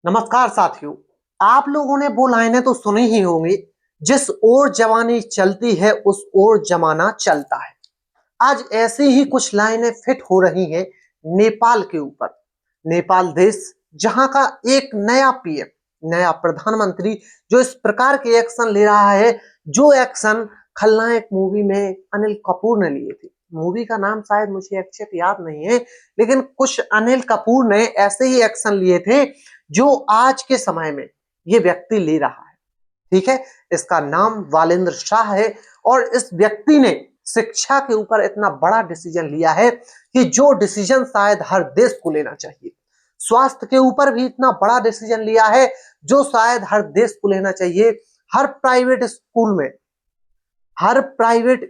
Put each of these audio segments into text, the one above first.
नमस्कार साथियों। आप लोगों ने वो लाइनें तो सुनी ही होंगी, जिस ओर जवानी चलती है उस ओर जमाना चलता है। आज ऐसी ही कुछ लाइनें फिट हो रही हैं नेपाल के ऊपर। नेपाल देश जहां का एक नया पीएम, नया प्रधानमंत्री जो इस प्रकार के एक्शन ले रहा है, जो एक्शन खलनायक मूवी में अनिल कपूर ने लिए थे। मूवी का नाम शायद मुझे एग्जैक्ट याद नहीं है, लेकिन कुछ अनिल कपूर ने ऐसे ही एक्शन लिए थे जो आज के समय में ये व्यक्ति ले रहा है। ठीक है, इसका नाम वालेंद्र शाह है और इस व्यक्ति ने शिक्षा के ऊपर इतना बड़ा डिसीजन लिया है कि जो डिसीजन शायद हर देश को लेना चाहिए। स्वास्थ्य के ऊपर भी इतना बड़ा डिसीजन लिया है जो शायद हर देश को लेना चाहिए। हर प्राइवेट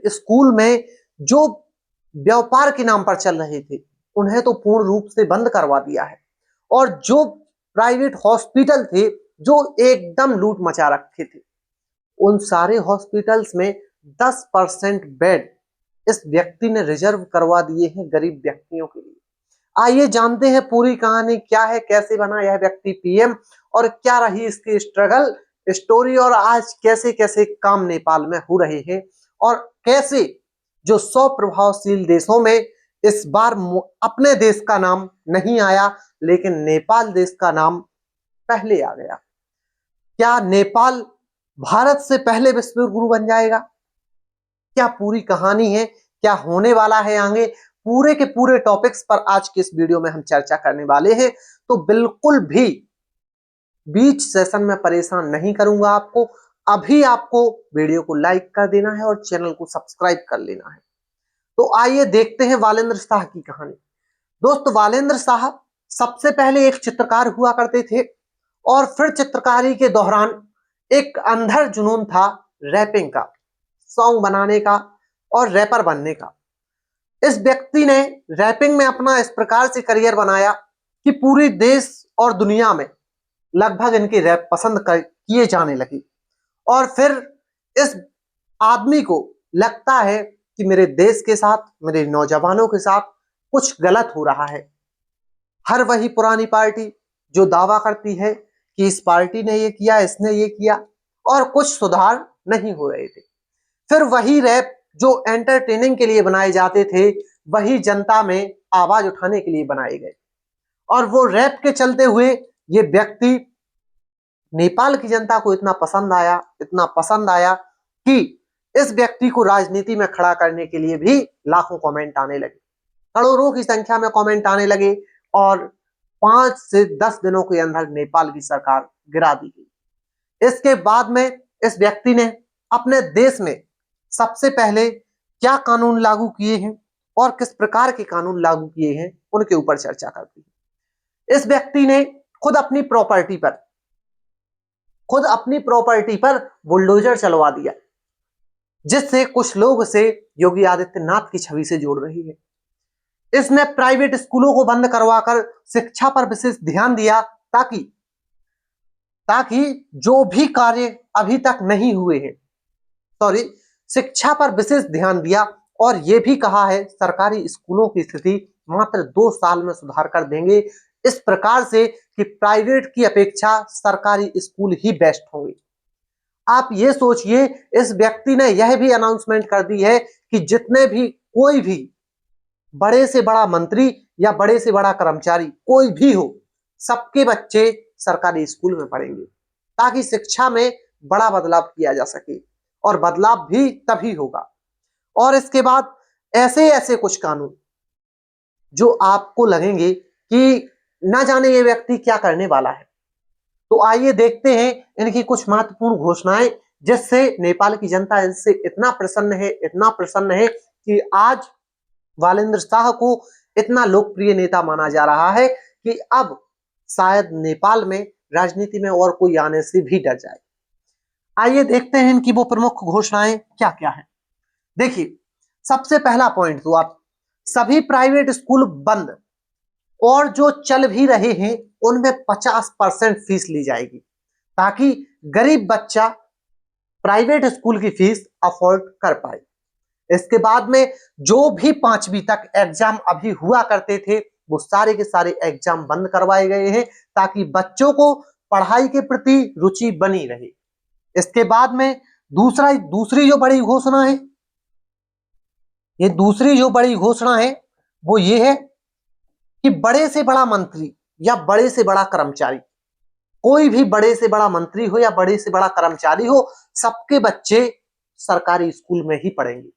स्कूल में जो व्यापार के नाम पर चल रहे थे उन्हें तो पूर्ण रूप से बंद करवा दिया है। और जो प्राइवेट हॉस्पिटल थे जो एकदम लूट मचा रखे थे, उन सारे हॉस्पिटल्स में 10% बेड इस व्यक्ति ने रिजर्व करवा दिए हैं गरीब व्यक्तियों के लिए। आइए जानते हैं पूरी कहानी क्या है, कैसे बना यह व्यक्ति पीएम और क्या रही इसकी स्ट्रगल स्टोरी, और आज कैसे कैसे काम नेपाल में हो रहे हैं और कैसे जो 100 प्रभावशील देशों में इस बार अपने देश का नाम नहीं आया, लेकिन नेपाल देश का नाम पहले आ गया। क्या नेपाल भारत से पहले विश्व गुरु बन जाएगा? क्या पूरी कहानी है, क्या होने वाला है आगे, पूरे के पूरे टॉपिक्स पर आज के इस वीडियो में हम चर्चा करने वाले हैं। तो बिल्कुल भी बीच सेशन में परेशान नहीं करूंगा आपको। अभी आपको वीडियो को लाइक कर देना है और चैनल को सब्सक्राइब कर लेना है। तो आइए देखते हैं वालेंद्र शाह की कहानी। दोस्त, वालेंद्र शाह सबसे पहले एक चित्रकार हुआ करते थे और फिर चित्रकारी के दौरान एक अंधर जुनून था रैपिंग का, सॉन्ग बनाने का और रैपर बनने का। इस व्यक्ति ने रैपिंग में अपना इस प्रकार से करियर बनाया कि पूरे देश और दुनिया में लगभग इनकी रैप पसंद किए जाने लगी। और फिर इस आदमी को लगता है कि मेरे देश के साथ, मेरे नौजवानों के साथ कुछ गलत हो रहा है। हर वही पुरानी पार्टी जो दावा करती है कि इस पार्टी ने ये किया, इसने ये किया, और कुछ सुधार नहीं हो रहे थे। फिर वही रैप जो एंटरटेनिंग के लिए बनाए जाते थे, वही जनता में आवाज उठाने के लिए बनाए गए। और वो रैप के चलते हुए ये व्यक्ति नेपाल की जनता को इतना पसंद आया कि इस व्यक्ति को राजनीति में खड़ा करने के लिए भी लाखों कमेंट आने लगे, करोड़ों की संख्या में कमेंट आने लगे और 5 से 10 दिनों के अंदर नेपाल की सरकार गिरा दी गई। इसके बाद में इस व्यक्ति ने अपने देश में सबसे पहले क्या कानून लागू किए हैं और किस प्रकार के कानून लागू किए हैं उनके ऊपर चर्चा करते हैं। इस व्यक्ति ने खुद अपनी प्रॉपर्टी पर बुलडोजर चलवा दिया, जिससे कुछ लोग इसे योगी आदित्यनाथ की छवि से जोड़ रही है। इसने प्राइवेट स्कूलों को बंद करवाकर शिक्षा पर विशेष ध्यान दिया ताकि जो भी कार्य अभी तक नहीं हुए हैं, शिक्षा पर विशेष ध्यान दिया और यह भी कहा है सरकारी स्कूलों की स्थिति मात्र 2 साल में सुधार कर देंगे, इस प्रकार से कि प्राइवेट की अपेक्षा सरकारी स्कूल ही बेस्ट होंगे। आप ये सोचिए, इस व्यक्ति ने यह भी अनाउंसमेंट कर दी है कि जितने भी कोई भी बड़े से बड़ा मंत्री या बड़े से बड़ा कर्मचारी कोई भी हो, सबके बच्चे सरकारी स्कूल में पढ़ेंगे ताकि शिक्षा में बड़ा बदलाव किया जा सके, और बदलाव भी तभी होगा। और इसके बाद ऐसे ऐसे कुछ कानून जो आपको लगेंगे कि ना जाने ये व्यक्ति क्या करने वाला है। तो आइए देखते हैं इनकी कुछ महत्वपूर्ण घोषणाएं, जिससे नेपाल की जनता इनसे इतना प्रसन्न है कि आज वालेंद्र शाह को इतना लोकप्रिय नेता माना जा रहा है कि अब शायद नेपाल में राजनीति में और कोई आने से भी डर जाए। आइए देखते हैं इनकी वो प्रमुख घोषणाएं क्या क्या है। देखिए, सबसे पहला पॉइंट तो आप सभी प्राइवेट स्कूल बंद, और जो चल भी रहे हैं उनमें 50% फीस ली जाएगी ताकि गरीब बच्चा प्राइवेट स्कूल की फीस अफोर्ड कर पाए। इसके बाद में जो भी 5वीं तक एग्जाम अभी हुआ करते थे वो सारे के सारे एग्जाम बंद करवाए गए हैं ताकि बच्चों को पढ़ाई के प्रति रुचि बनी रहे। इसके बाद में दूसरी जो बड़ी घोषणा है, ये दूसरी जो बड़ी घोषणा है वो ये है कि बड़े से बड़ा मंत्री या बड़े से बड़ा कर्मचारी, कोई भी बड़े से बड़ा मंत्री हो या बड़े से बड़ा कर्मचारी हो, सबके बच्चे सरकारी स्कूल में ही पढ़ेंगे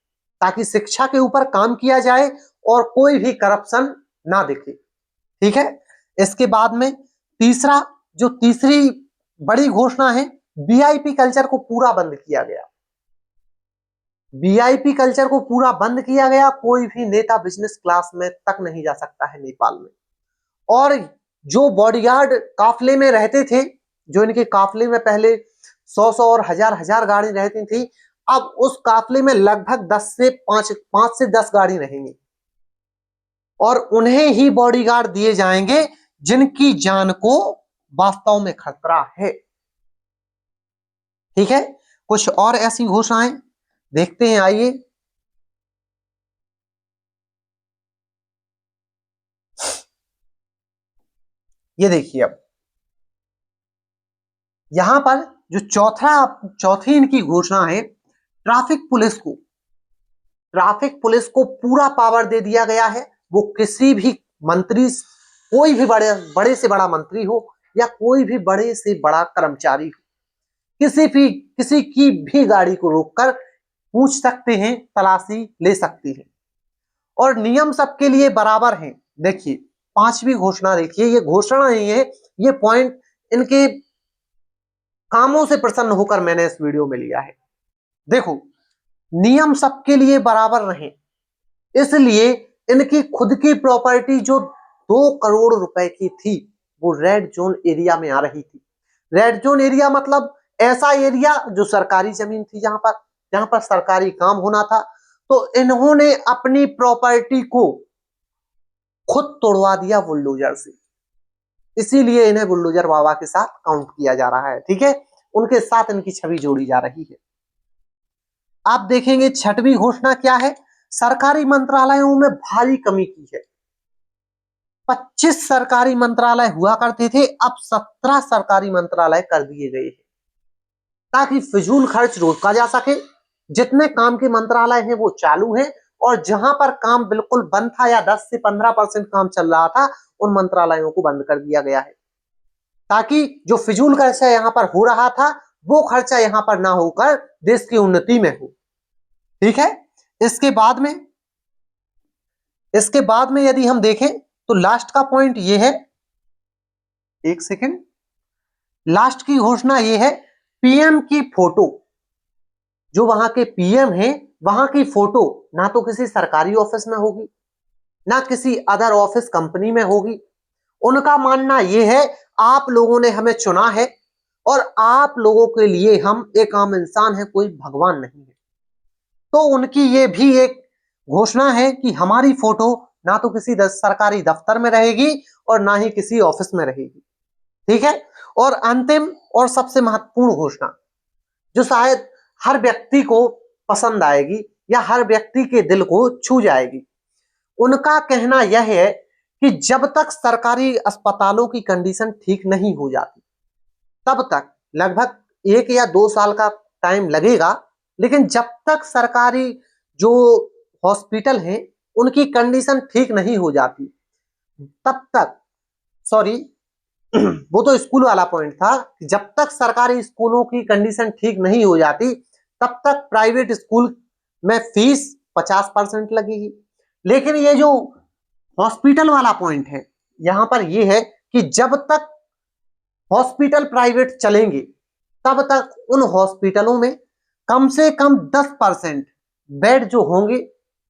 ताकि शिक्षा के ऊपर काम किया जाए और कोई भी करप्शन ना दिखे। ठीक है। इसके बाद में तीसरी बड़ी घोषणा है, वीआईपी कल्चर को पूरा बंद किया गया। वीआईपी कल्चर को पूरा बंद किया गया। कोई भी नेता बिजनेस क्लास में तक नहीं जा सकता है नेपाल में। और जो बॉडीगार्ड काफले में रहते थे, जो इनके काफले में पहले 100 और हजार गाड़ी रहती थी, अब उस काफले में लगभग 5 से 10 गाड़ी रहेंगी और उन्हें ही बॉडीगार्ड दिए जाएंगे जिनकी जान को वास्तव में खतरा है। ठीक है। कुछ और ऐसी घोषणाएं देखते हैं, आइए। ये देखिए, अब यहां पर जो चौथी इनकी घोषणा है, ट्रैफिक पुलिस को पूरा पावर दे दिया गया है। वो किसी भी मंत्री, कोई भी बड़े से बड़ा मंत्री हो या कोई भी बड़े से बड़ा कर्मचारी हो, किसी की भी गाड़ी को रोककर पूछ सकते हैं, तलाशी ले सकती है और नियम सबके लिए बराबर हैं। देखिए, पांचवी घोषणा देखिए, ये घोषणा नहीं है, ये पॉइंट इनके कामों से प्रसन्न होकर मैंने इस वीडियो में लिया है। देखो, नियम सबके लिए बराबर रहे, इसलिए इनकी खुद की प्रॉपर्टी जो 2 करोड़ रुपए की थी वो रेड जोन एरिया में आ रही थी। रेड जोन एरिया मतलब ऐसा एरिया जो सरकारी जमीन थी, जहां पर सरकारी काम होना था। तो इन्होंने अपनी प्रॉपर्टी को खुद तोड़वा दिया बुलडोजर से, इसीलिए इन्हें बुलडोजर बाबा के साथ काउंट किया जा रहा है। ठीक है, उनके साथ इनकी छवि जोड़ी जा रही है। आप देखेंगे छठवीं घोषणा क्या है, सरकारी मंत्रालयों में भारी कमी की है। 25 सरकारी मंत्रालय हुआ करते थे, अब 17 सरकारी मंत्रालय कर दिए गए हैं ताकि फिजूल खर्च रोका जा सके। जितने काम के मंत्रालय हैं वो चालू हैं और जहां पर काम बिल्कुल बंद था या 10 से 15% काम चल रहा था, उन मंत्रालयों को बंद कर दिया गया है ताकि जो फिजूल खर्चा यहां पर हो रहा था वो खर्चा यहां पर ना होकर देश की उन्नति में हो। ठीक है। इसके बाद में यदि हम देखें तो लास्ट का पॉइंट ये है, एक सेकेंड, लास्ट की घोषणा ये है, पीएम की फोटो, जो वहां के पीएम हैं वहां की फोटो ना तो किसी सरकारी ऑफिस में होगी ना किसी अदर ऑफिस कंपनी में होगी। उनका मानना यह है, आप लोगों ने हमें चुना है और आप लोगों के लिए हम एक आम इंसान है, कोई भगवान नहीं है। तो उनकी ये भी एक घोषणा है कि हमारी फोटो ना तो किसी सरकारी दफ्तर में रहेगी और ना ही किसी ऑफिस में रहेगी। ठीक है। और अंतिम और सबसे महत्वपूर्ण घोषणा, जो शायद हर व्यक्ति को पसंद आएगी या हर व्यक्ति के दिल को छू जाएगी, उनका कहना यह है कि जब तक सरकारी अस्पतालों की कंडीशन ठीक नहीं हो जाती, तब तक लगभग 1 या 2 साल का टाइम लगेगा, लेकिन जब तक सरकारी जो हॉस्पिटल हैं उनकी कंडीशन ठीक नहीं हो जाती, तब तक, सॉरी वो तो स्कूल वाला पॉइंट था, जब तक सरकारी स्कूलों की कंडीशन ठीक नहीं हो जाती तब तक प्राइवेट स्कूल में फीस 50% लगेगी। लेकिन ये जो हॉस्पिटल वाला पॉइंट है, यहां पर ये है कि जब तक हॉस्पिटल प्राइवेट चलेंगे तब तक उन हॉस्पिटलों में कम से कम 10% बेड जो होंगे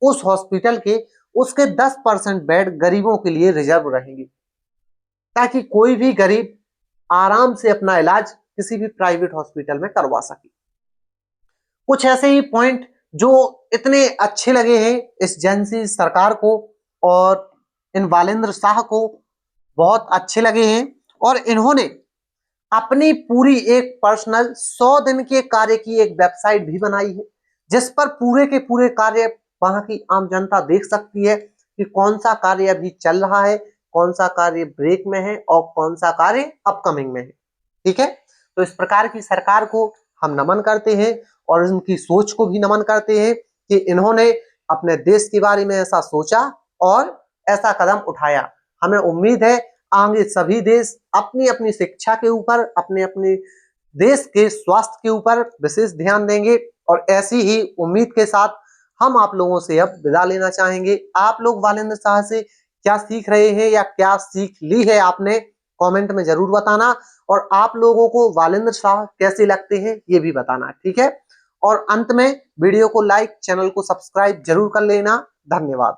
उस हॉस्पिटल के, उसके 10% बेड गरीबों के लिए रिजर्व रहेंगे ताकि कोई भी गरीब आराम से अपना इलाज किसी भी प्राइवेट हॉस्पिटल में करवा सके। कुछ ऐसे ही पॉइंट जो इतने अच्छे लगे हैं इस एजेंसी सरकार को और इन बालेंद्र शाह को, बहुत अच्छे लगे हैं और इन्होंने अपनी पूरी एक पर्सनल 100 दिन के कार्य की एक वेबसाइट भी बनाई है जिस पर पूरे के पूरे कार्य वहां की आम जनता देख सकती है कि कौन सा कार्य अभी चल रहा है, कौन सा कार्य ब्रेक में है और कौन सा कार्य अपकमिंग में है। ठीक है, तो इस प्रकार की सरकार को हम नमन करते हैं और उनकी सोच को भी नमन करते हैं कि इन्होंने अपने देश के बारे में ऐसा सोचा और ऐसा कदम उठाया। हमें उम्मीद है आगे सभी देश अपनी अपनी शिक्षा के ऊपर, अपने अपने देश के स्वास्थ्य के ऊपर विशेष ध्यान देंगे। और ऐसी ही उम्मीद के साथ हम आप लोगों से अब विदा लेना चाहेंगे। आप लोग वालेंद्र शाह से क्या सीख रहे हैं या क्या सीख ली है आपने, कमेंट में जरूर बताना। और आप लोगों को वालेंद्र शाह कैसे लगते हैं ये भी बताना, ठीक है। और अंत में वीडियो को लाइक, चैनल को सब्सक्राइब जरूर कर लेना। धन्यवाद।